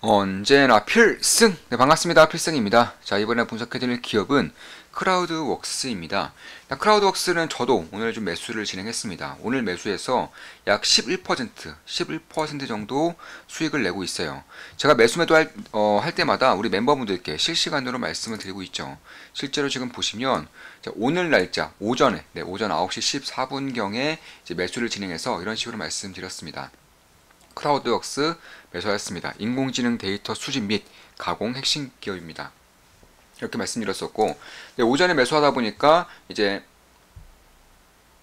언제나 필승! 네, 반갑습니다. 필승입니다. 자, 이번에 분석해드릴 기업은 크라우드웍스입니다. 크라우드웍스는 저도 오늘 좀 매수를 진행했습니다. 오늘 매수해서 약 11% 정도 수익을 내고 있어요. 제가 매수 매도 할 때마다 우리 멤버분들께 실시간으로 말씀을 드리고 있죠. 실제로 지금 보시면 오늘 날짜 오전 9시 14분경에 매수를 진행해서 이런 식으로 말씀드렸습니다. 크라우드웍스 매수하였습니다. 인공지능 데이터 수집 및 가공 핵심 기업입니다. 이렇게 말씀드렸었고, 오전에 매수하다 보니까 이제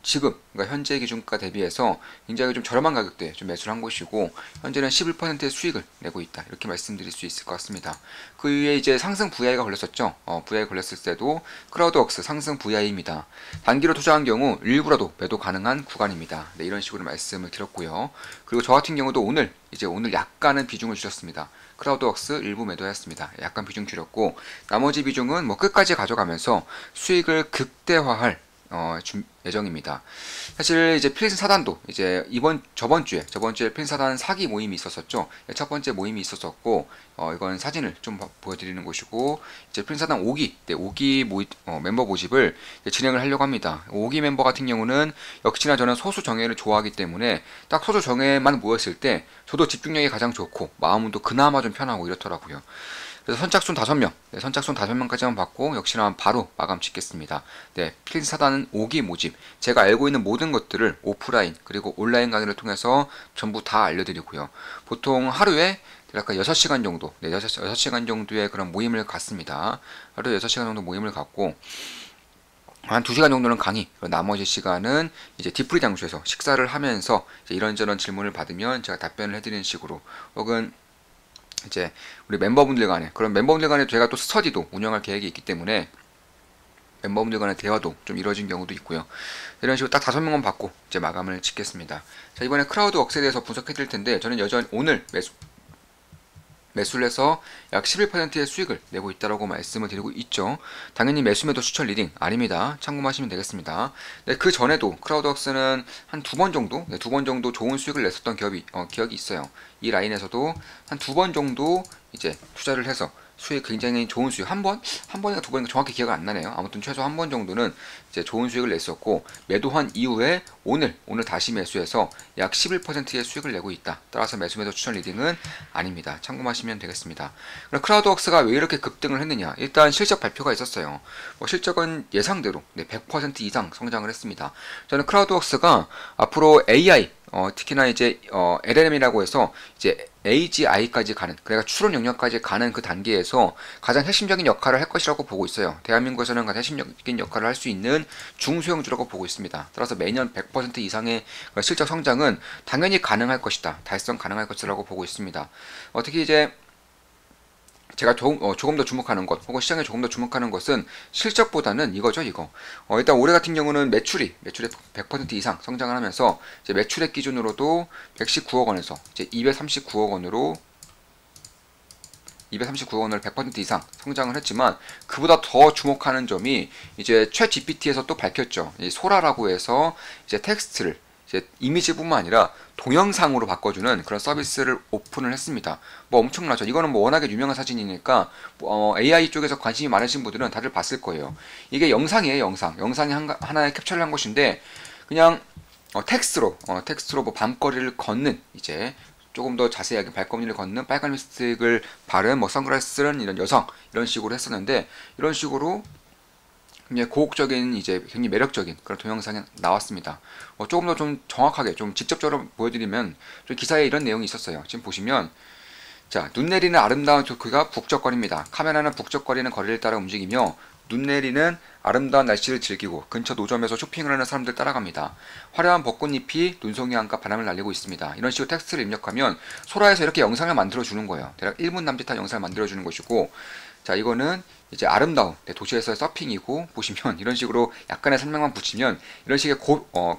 지금 그러니까 현재 기준가 대비해서 굉장히 좀 저렴한 가격대에 좀 매수를 한 것이고, 현재는 11%의 수익을 내고 있다, 이렇게 말씀드릴 수 있을 것 같습니다. 그 위에 이제 상승 VI가 걸렸었죠. VI 걸렸을 때도 크라우드웍스 상승 VI입니다. 단기로 투자한 경우 일부라도 매도 가능한 구간입니다. 네, 이런 식으로 말씀을 드렸고요. 그리고 저 같은 경우도 오늘 약간은 비중을 줄였습니다. 크라우드웍스 일부 매도했습니다. 약간 비중 줄였고, 나머지 비중은 끝까지 가져가면서 수익을 극대화할 예정입니다. 사실 이제 필리슨 사단도 저번 주에 필리슨 사단 사기 모임이 있었었죠. 첫 번째 모임이 있었었고, 이건 사진을 좀 보여드리는 곳이고, 이제 필리슨 사단 5기 멤버 모집을 진행을 하려고 합니다. 5기 멤버 같은 경우는 역시나 저는 소수 정예를 좋아하기 때문에 딱 소수 정예만 모였을 때 저도 집중력이 가장 좋고 마음도 그나마 좀 편하고 이렇더라고요. 그래서 선착순 5명, 선착순 5명까지만 받고 역시나 바로 마감 짓겠습니다. 네, 필리슨 사단은 5기 모집, 제가 알고 있는 모든 것들을 오프라인 그리고 온라인 강의를 통해서 전부 다 알려드리고요. 보통 하루에 약간 6시간 정도, 6시간 정도의 그런 모임을 갖습니다. 하루에 6시간 정도 모임을 갖고 한 2시간 정도는 강의, 나머지 시간은 이제 디프리 장소에서 식사를 하면서 이런저런 질문을 받으면 제가 답변을 해드리는 식으로, 혹은 이제 우리 멤버분들 간에, 그런 멤버분들 간에 제가 또 스터디도 운영할 계획이 있기 때문에 멤버분들 간의 대화도 좀 이루어진 경우도 있고요. 이런 식으로 딱 5명만 받고 이제 마감을 짓겠습니다. 자, 이번에 크라우드웍스에 대해서 분석해 드릴 텐데, 저는 여전히 오늘 매수를 해서 약 11%의 수익을 내고 있다고 말씀을 드리고 있죠. 당연히 매수 매도 추천 리딩 아닙니다. 참고하시면 되겠습니다. 네, 그 전에도 크라우드웍스는 한 2번 정도, 2번 정도 좋은 수익을 냈었던 기억이 있어요. 이 라인에서도 한 2번 정도 이제 투자를 해서 수익, 굉장히 좋은 수익, 한 번인가 2번인가 정확히 기억이 안 나네요. 아무튼 최소 한 번 정도는 이제 좋은 수익을 냈었고, 매도한 이후에 오늘 다시 매수해서 약 11%의 수익을 내고 있다. 따라서 매수 매도 추천 리딩은 아닙니다. 참고하시면 되겠습니다. 그럼 크라우드웍스가 왜 이렇게 급등을 했느냐? 일단 실적 발표가 있었어요. 실적은 예상대로 100% 이상 성장을 했습니다. 저는 크라우드웍스가 앞으로 AI, 특히나 이제 LLM이라고 해서 이제 AGI까지 가는, 그러니까 추론 영역까지 가는 그 단계에서 가장 핵심적인 역할을 할 것이라고 보고 있어요. 대한민국에서는 가장 핵심적인 역할을 할 수 있는 중소형주라고 보고 있습니다. 따라서 매년 100% 이상의 실적 성장은 당연히 가능할 것이다, 달성 가능할 것이라고 보고 있습니다. 특히 이제 제가 조금 더 주목하는 것, 혹은 시장에 조금 더 주목하는 것은 실적보다는 이거죠, 이거. 일단 올해 같은 경우는 매출이 100% 이상 성장을 하면서 이제 매출액 기준으로도 119억 원에서 이제 239억 원으로 239억 원을 100% 이상 성장을 했지만, 그보다 더 주목하는 점이 이제 챗 GPT에서 또 밝혔죠. 이 소라라고 해서 이제 텍스트를 이제 이미지뿐만 아니라 동영상으로 바꿔주는 그런 서비스를 오픈을 했습니다. 엄청나죠. 이거는 워낙에 유명한 사진이니까 AI 쪽에서 관심이 많으신 분들은 다들 봤을 거예요. 이게 영상이에요, 영상이 하나의 캡처를 한 것인데, 그냥 텍스트로 밤거리를 걷는, 이제 조금 더 자세하게 발걸음을 걷는, 빨간 립스틱을 바른, 선글라스 쓰는 이런 여성, 이런 식으로 했었는데, 이런 식으로 굉장히 고혹적인, 이제 굉장히 매력적인 그런 동영상이 나왔습니다. 조금 더 좀 정확하게, 좀 직접적으로 보여드리면, 좀 기사에 이런 내용이 있었어요. 지금 보시면, 자, 눈 내리는 아름다운 도쿄가 북적거립니다. 카메라는 북적거리는 거리를 따라 움직이며 눈 내리는 아름다운 날씨를 즐기고 근처 노점에서 쇼핑을 하는 사람들 따라갑니다. 화려한 벚꽃잎이 눈송이 안과 바람을 날리고 있습니다. 이런 식으로 텍스트를 입력하면 소라에서 이렇게 영상을 만들어주는 거예요. 대략 1분 남짓한 영상을 만들어주는 것이고, 자, 이거는 이제 아름다운 도시에서의 서핑이고, 보시면 이런 식으로 약간의 설명만 붙이면 이런 식의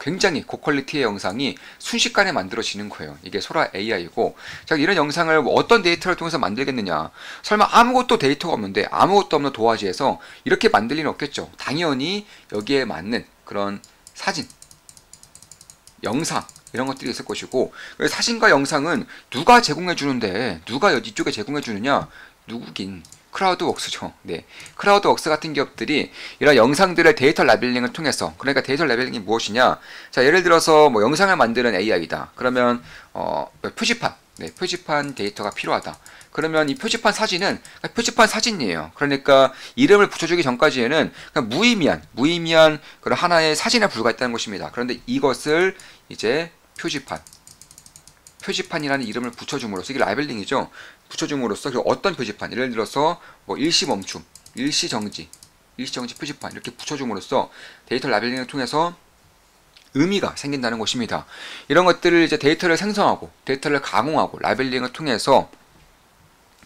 굉장히 고퀄리티의 영상이 순식간에 만들어지는 거예요. 이게 소라 AI고, 자, 이런 영상을 어떤 데이터를 통해서 만들겠느냐? 설마 아무것도 데이터가 없는데, 아무것도 없는 도화지에서 이렇게 만들 리는 없겠죠. 당연히 여기에 맞는 그런 사진, 영상, 이런 것들이 있을 것이고, 사진과 영상은 누가 제공해 주는데, 누가 이쪽에 제공해 주느냐? 누구긴 크라우드웍스죠. 네, 크라우드웍스 같은 기업들이 이런 영상들의 데이터 라벨링을 통해서, 그러니까 데이터 라벨링이 무엇이냐? 자, 예를 들어서 뭐 영상을 만드는 AI다. 그러면 표지판, 네, 표지판 데이터가 필요하다. 그러면 이 표지판 사진은 표지판 사진이에요. 그러니까 이름을 붙여주기 전까지에는 그냥 무의미한 그런 하나의 사진에 불과했다는 것입니다. 그런데 이것을 이제 표지판이라는 이름을 붙여줌으로써, 이게 라벨링이죠. 붙여줌으로써 어떤 표지판, 예를 들어서 뭐 일시멈춤, 일시정지 표지판 이렇게 붙여줌으로써 데이터 라벨링을 통해서 의미가 생긴다는 것입니다. 이런 것들을 이제 데이터를 생성하고 데이터를 가공하고 라벨링을 통해서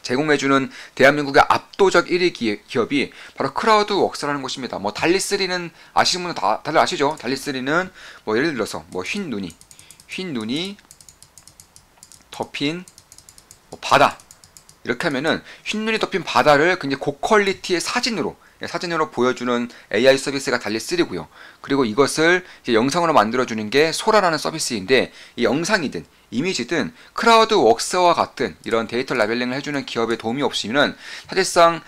제공해주는 대한민국의 압도적 1위 기업이 바로 크라우드웍스라는 것입니다. 뭐 달리3는 아시는 분은 다들 아시죠? 달리3는 뭐 예를 들어서 뭐 흰 눈이 덮인 뭐 바다, 이렇게 하면은 흰 눈이 덮인 바다를 굉장히 고퀄리티의 사진으로 보여주는 AI 서비스가 달리3고요. 그리고 이것을 이제 영상으로 만들어주는 게 소라라는 서비스인데, 이 영상이든 이미지든 크라우드웍스와 같은 이런 데이터 라벨링을 해주는 기업의 도움이 없으면 사실상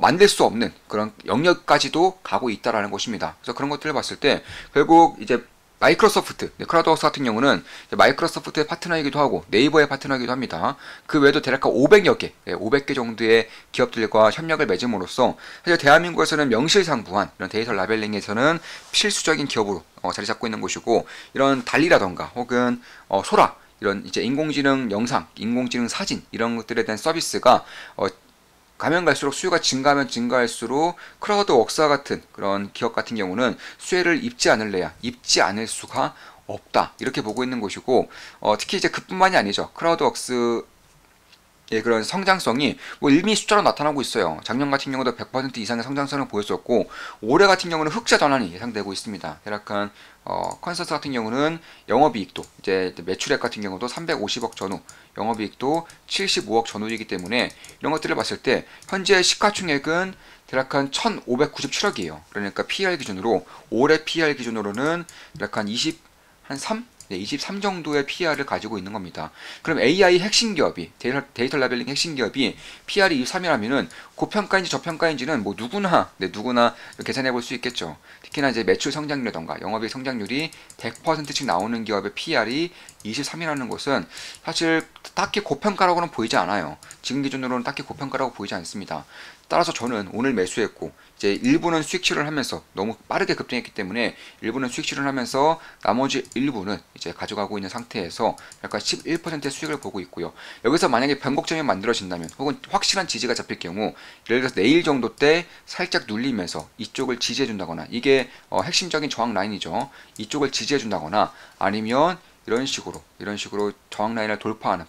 만들 수 없는 그런 영역까지도 가고 있다라는 것입니다. 그래서 그런 것들을 봤을 때 결국 이제 마이크로소프트, 크라우드웍스 같은 경우는 마이크로소프트의 파트너이기도 하고 네이버의 파트너이기도 합니다. 그 외에도 대략 500여 개, 500개 정도의 기업들과 협력을 맺음으로써 사실 대한민국에서는 명실상부한 이런 데이터 라벨링에서는 필수적인 기업으로 자리 잡고 있는 곳이고, 이런 달리라던가 혹은 소라, 이런 이제 인공지능 영상, 인공지능 사진 이런 것들에 대한 서비스가 가면 갈수록 수요가 증가하면 증가할수록 크라우드웍스와 같은 그런 기업 같은 경우는 수혜를 입지 않을 수가 없다, 이렇게 보고 있는 것이고, 특히 이제 그뿐만이 아니죠. 크라우드웍스의 그런 성장성이 뭐 일미 숫자로 나타나고 있어요. 작년 같은 경우도 100% 이상의 성장성을 보였었고, 올해 같은 경우는 흑자 전환이 예상되고 있습니다. 약간 컨센서스 같은 경우는 영업이익도 이제 매출액 같은 경우도 350억 전후, 영업이익도 75억 전후이기 때문에 이런 것들을 봤을 때 현재 시가총액은 대략 한 1,597억이에요. 그러니까 PER 기준으로, 올해 PER 기준으로는 대략 한 23 정도의 PR을 가지고 있는 겁니다. 그럼 AI 핵심 기업이, 데이터 라벨링 핵심 기업이 PR이 23이라면은 고평가인지 저평가인지는 뭐 누구나 계산해 볼 수 있겠죠. 특히나 이제 매출 성장률이라던가 영업이익 성장률이 100%씩 나오는 기업의 PR이 23이라는 것은 사실 딱히 고평가라고는 보이지 않아요. 지금 기준으로는 딱히 고평가라고 보이지 않습니다. 따라서 저는 오늘 매수했고, 이제 일부는 수익 실현을 하면서 너무 빠르게 급등했기 때문에 일부는 수익 실현을 하면서 나머지 일부는 이제 가져가고 있는 상태에서 약간 11%의 수익을 보고 있고요. 여기서 만약에 변곡점이 만들어진다면 혹은 확실한 지지가 잡힐 경우, 예를 들어서 내일 정도 때 살짝 눌리면서 이쪽을 지지해 준다거나, 이게 핵심적인 저항 라인이죠. 이쪽을 지지해 준다거나, 아니면 이런 식으로 저항 라인을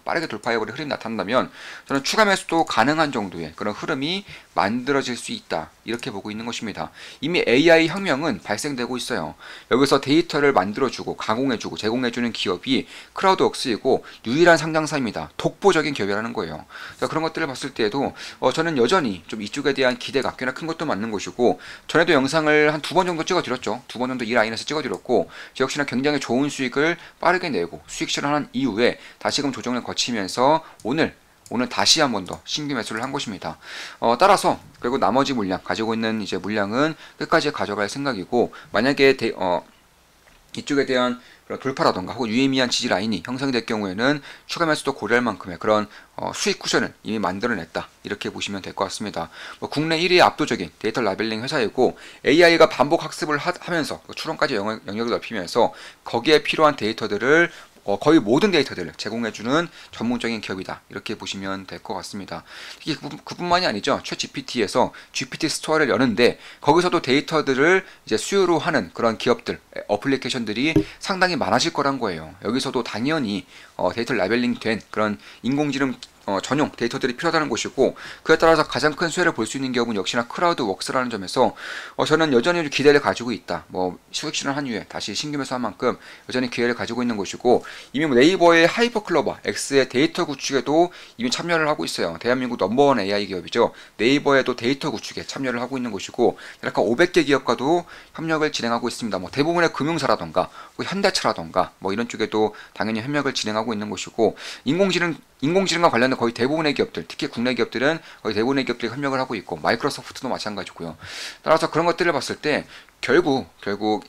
빠르게 돌파해버리는 흐름이 나타난다면 저는 추가 매수도 가능한 정도의 그런 흐름이 만들어질 수 있다, 이렇게 보고 있는 것입니다. 이미 AI 혁명은 발생되고 있어요. 여기서 데이터를 만들어주고 가공해주고 제공해주는 기업이 크라우드웍스이고 유일한 상장사입니다. 독보적인 기업이라는 거예요. 그런 것들을 봤을 때에도 저는 여전히 좀 이쪽에 대한 기대가 꽤나 큰 것도 맞는 것이고, 전에도 영상을 한 2번 정도 찍어드렸죠. 2번 정도 이 라인에서 찍어드렸고, 역시나 굉장히 좋은 수익을 빠르게 내고 수익 실현한 이후에 다시금 조정을 거치면서 오늘 다시 한 번 더 신규 매수를 한 것입니다. 따라서 결국 나머지 물량, 가지고 있는 이제 물량은 끝까지 가져갈 생각이고, 만약에 이쪽에 대한 그런 돌파라던가 혹은 유의미한 지지 라인이 형성이 될 경우에는 추가 매수도 고려할 만큼의 그런 수익 쿠션을 이미 만들어냈다, 이렇게 보시면 될 것 같습니다. 국내 1위의 압도적인 데이터 라벨링 회사이고, AI가 반복 학습을 하면서 추론까지 영역을 넓히면서 거기에 필요한 데이터들을 거의 모든 데이터들을 제공해주는 전문적인 기업이다, 이렇게 보시면 될 것 같습니다. 특히 그뿐만이 아니죠. 챗 GPT에서 GPT 스토어를 여는데 거기서도 데이터들을 이제 수요로 하는 그런 기업들, 어플리케이션들이 상당히 많아질 거란 거예요. 여기서도 당연히 데이터 라벨링 된 그런 인공지능 전용 데이터들이 필요하다는 것이고, 그에 따라서 가장 큰 수혜를 볼 수 있는 기업은 역시나 크라우드웍스라는 점에서 저는 여전히 기대를 가지고 있다. 뭐 수익 실현한 이후에 다시 신규 매수한 만큼 여전히 기회를 가지고 있는 것이고, 이미 네이버의 하이퍼클로버 X의 데이터 구축에도 이미 참여를 하고 있어요. 대한민국 넘버원 AI 기업이죠. 네이버에도 데이터 구축에 참여를 하고 있는 것이고, 약간 500개 기업과도 협력을 진행하고 있습니다. 뭐 대부분의 금융사라던가 현대차라던가 뭐 이런 쪽에도 당연히 협력을 진행하고 있는 것이고, 인공지능과 관련된 거의 대부분의 기업들, 특히 국내 기업들은 거의 대부분의 기업들이 협력을 하고 있고, 마이크로소프트도 마찬가지고요. 따라서 그런 것들을 봤을 때 결국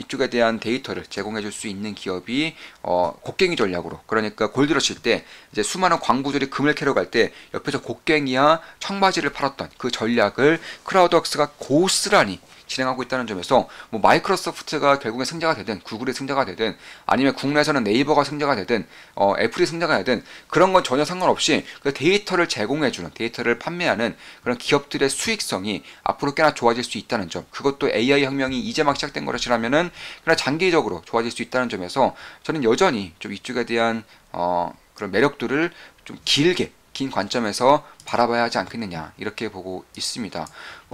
이쪽에 대한 데이터를 제공해 줄 수 있는 기업이 곡괭이 전략으로, 그러니까 골드러시일 때 이제 수많은 광부들이 금을 캐러 갈 때 옆에서 곡괭이와 청바지를 팔았던 그 전략을 크라우드웍스가 고스란히 진행하고 있다는 점에서, 뭐 마이크로소프트가 결국엔 승자가 되든 구글이 승자가 되든 아니면 국내에서는 네이버가 승자가 되든 애플이 승자가 되든 그런 건 전혀 상관없이 그 데이터를 제공해주는, 데이터를 판매하는 그런 기업들의 수익성이 앞으로 꽤나 좋아질 수 있다는 점, 그것도 AI 혁명이 이제 막 시작된 것이라면은 그냥 장기적으로 좋아질 수 있다는 점에서 저는 여전히 좀 이쪽에 대한 그런 매력도를 좀 긴 관점에서 바라봐야 하지 않겠느냐, 이렇게 보고 있습니다.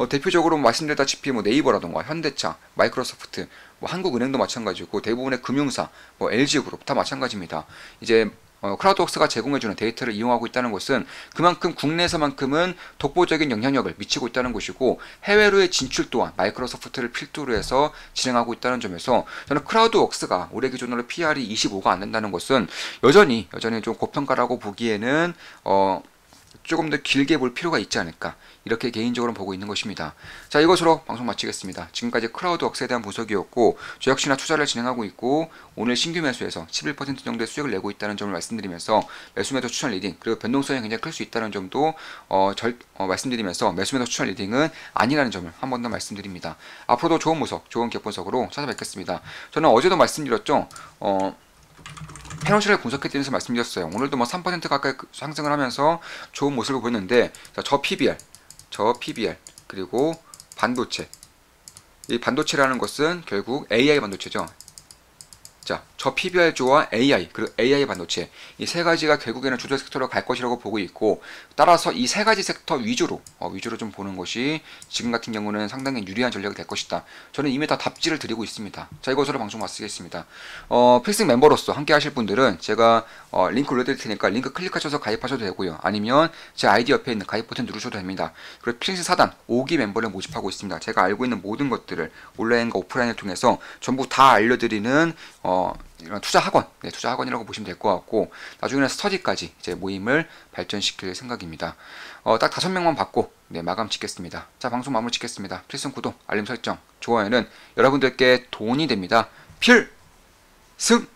대표적으로 말씀드렸다시피 네이버라던가 현대차, 마이크로소프트, 한국은행도 마찬가지고 대부분의 금융사, LG그룹 다 마찬가지입니다. 이제 크라우드웍스가 제공해주는 데이터를 이용하고 있다는 것은 그만큼 국내에서만큼은 독보적인 영향력을 미치고 있다는 것이고, 해외로의 진출 또한 마이크로소프트를 필두로 해서 진행하고 있다는 점에서 저는 크라우드웍스가 올해 기준으로 PR이 25가 안 된다는 것은 여전히 좀 고평가라고 보기에는 조금 더 길게 볼 필요가 있지 않을까, 이렇게 개인적으로 보고 있는 것입니다. 자, 이것으로 방송 마치겠습니다. 지금까지 크라우드웍스에 대한 분석이었고, 저 역시나 투자를 진행하고 있고 오늘 신규 매수에서 11% 정도의 수익을 내고 있다는 점을 말씀드리면서, 매수 매도 추천 리딩 그리고 변동성이 굉장히 클 수 있다는 점도 말씀드리면서, 매수 매도 추천 리딩은 아니라는 점을 한 번 더 말씀드립니다. 앞으로도 좋은 분석, 좋은 기업 분석으로 찾아뵙겠습니다. 저는 어제도 말씀드렸죠. 페노시를 분석해드리면서 말씀드렸어요. 오늘도 3% 가까이 상승을 하면서 좋은 모습을 보였는데, 저 PBR 그리고 반도체, 이 반도체라는 것은 결국 AI 반도체죠. 자, 저 PBR조와 AI 그리고 AI 반도체, 이 세 가지가 결국에는 주도 섹터로 갈 것이라고 보고 있고, 따라서 이 세 가지 섹터 위주로 좀 보는 것이 지금 같은 경우는 상당히 유리한 전략이 될 것이다. 저는 이미 다 답지를 드리고 있습니다. 자, 이것으로 방송 마치겠습니다. 필승 멤버로서 함께 하실 분들은 제가 링크 올려드릴 테니까 링크 클릭하셔서 가입하셔도 되고요. 아니면 제 아이디 옆에 있는 가입 버튼 누르셔도 됩니다. 그리고 필승 4단 5기 멤버를 모집하고 있습니다. 제가 알고 있는 모든 것들을 온라인과 오프라인을 통해서 전부 다 알려드리는 이런 투자 학원이라고 보시면 될 것 같고, 나중에는 스터디까지 이제 모임을 발전시킬 생각입니다. 딱 5명만 받고 마감 짓겠습니다. 자, 방송 마무리 짓겠습니다. 필승 구독, 알림 설정, 좋아요는 여러분들께 돈이 됩니다. 필승!